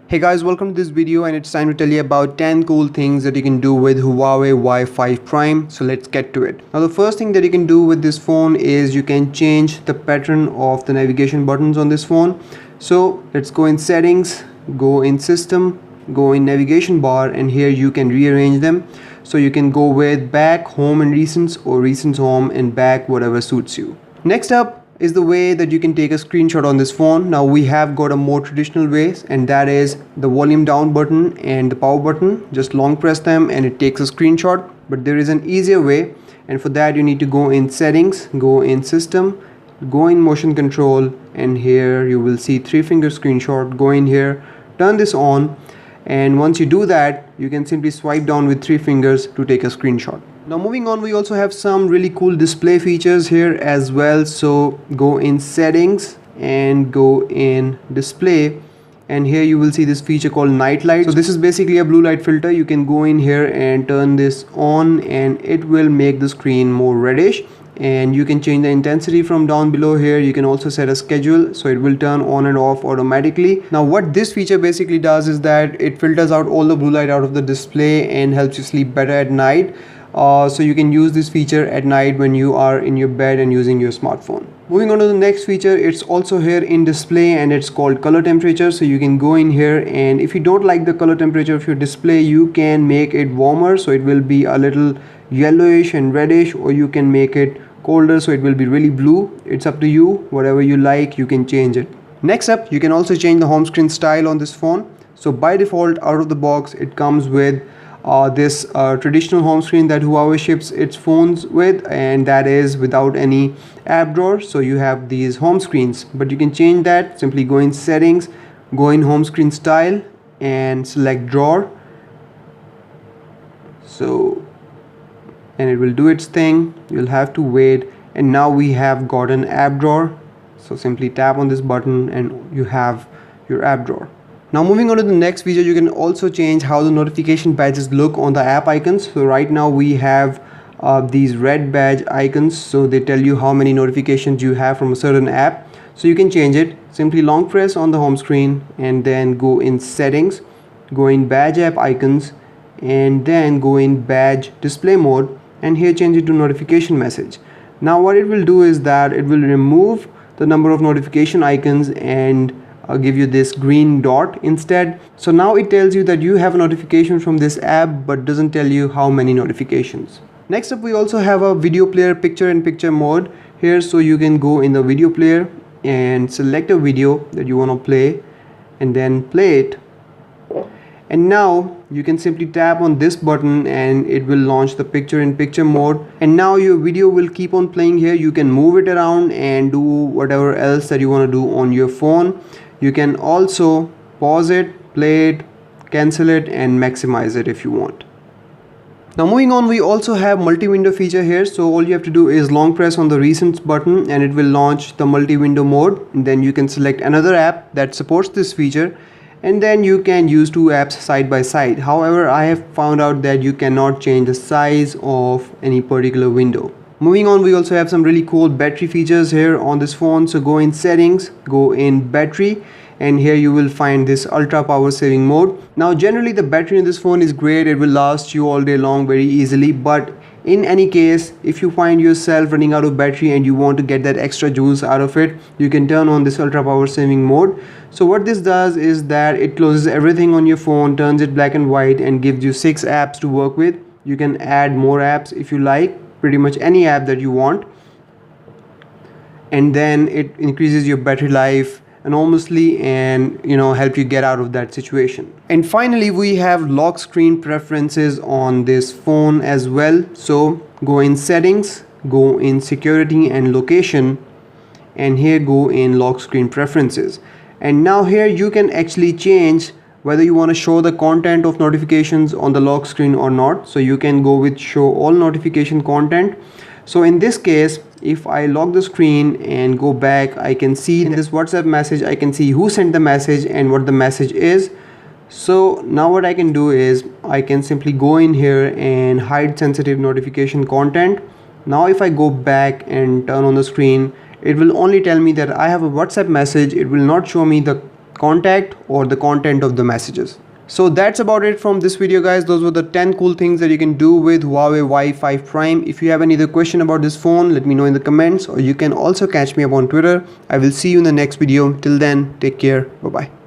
Hey guys, welcome to this video, and it's time to tell you about 10 cool things that you can do with Huawei Y5 Prime. So let's get to it. Now the first thing that you can do with this phone is you can change the pattern of the navigation buttons on this phone. So let's go in settings, go in system, go in navigation bar, and here you can rearrange them. So you can go with back, home and recents, or recents, home and back, whatever suits you. Next up is the way that you can take a screenshot on this phone. Now we have got a more traditional way, and that is the volume down button and the power button. Just long press them and it takes a screenshot. But there is an easier way, and for that you need to go in settings, go in system, go in motion control, and here you will see 3-finger screenshot. Go in here, turn this on, and once you do that, you can simply swipe down with 3 fingers to take a screenshot. Now moving on, we also have some really cool display features here as well. So go in settings and go in display, and here you will see this feature called night light. So this is basically a blue light filter. You can go in here and turn this on, and it will make the screen more reddish, and you can change the intensity from down below. Here you can also set a schedule, so it will turn on and off automatically. Now what this feature basically does is that it filters out all the blue light out of the display and helps you sleep better at night. So you can use this feature at night when you are in your bed and using your smartphone. Moving on to the next feature, it's also here in display, and it's called color temperature. So you can go in here, and if you don't like the color temperature of your display, you can make it warmer, so it will be a little yellowish and reddish, or you can make it colder, so it will be really blue. It's up to you. Whatever you like, you can change it. Next up, you can also change the home screen style on this phone. So by default, out of the box, it comes with this traditional home screen that Huawei ships its phones with, and that is without any app drawer. So you have these home screens, but you can change that. Simply go in settings, go in home screen style, and select drawer. So, and it will do its thing. You'll have to wait, and now we have got an app drawer. So simply tap on this button and you have your app drawer. Now moving on to the next feature, you can also change how the notification badges look on the app icons. So right now we have these red badge icons, so they tell you how many notifications you have from a certain app. So you can change it. Simply long press on the home screen and then go in settings, go in badge app icons, and then go in badge display mode, and here change it to notification message. Now what it will do is that it will remove the number of notification icons and give you this green dot instead. So now it tells you that you have a notification from this app, but doesn't tell you how many notifications. Next up, we also have a video player picture-in-picture mode here. So you can go in the video player and select a video that you want to play, and then play it. And now you can simply tap on this button and it will launch the picture-in-picture mode, and now your video will keep on playing here. You can move it around and do whatever else that you want to do on your phone. You can also pause it, play it, cancel it, and maximize it if you want. Now moving on, we also have multi-window feature here. So all you have to do is long press on the recents button and it will launch the multi-window mode, and then you can select another app that supports this feature, and then you can use 2 apps side by side. However, I have found out that you cannot change the size of any particular window. Moving on, we also have some really cool battery features here on this phone. So go in settings, go in battery, and here you will find this ultra power saving mode. Now generally the battery in this phone is great. It will last you all day long very easily, but in any case, if you find yourself running out of battery and you want to get that extra juice out of it, you can turn on this ultra power saving mode. So what this does is that it closes everything on your phone, turns it black and white, and gives you 6 apps to work with. You can add more apps if you like, pretty much any app that you want, and then it increases your battery life enormously and help you get out of that situation. And finally, we have lock screen preferences on this phone as well. So go in settings, go in security and location, and here go in lock screen preferences. And now here you can actually change whether you want to show the content of notifications on the lock screen or not. So you can go with show all notification content. So in this case, if I lock the screen and go back, I can see in this WhatsApp message, I can see who sent the message and what the message is. So now what I can do is I can simply go in here and hide sensitive notification content. Now if I go back and turn on the screen, it will only tell me that I have a WhatsApp message. It will not show me the contact or the content of the messages. So that's about it from this video, guys. Those were the 10 cool things that you can do with Huawei Y5 Prime. If you have any other question about this phone, let me know in the comments, or you can also catch me up on Twitter. I will see you in the next video. Till then, take care. Bye bye.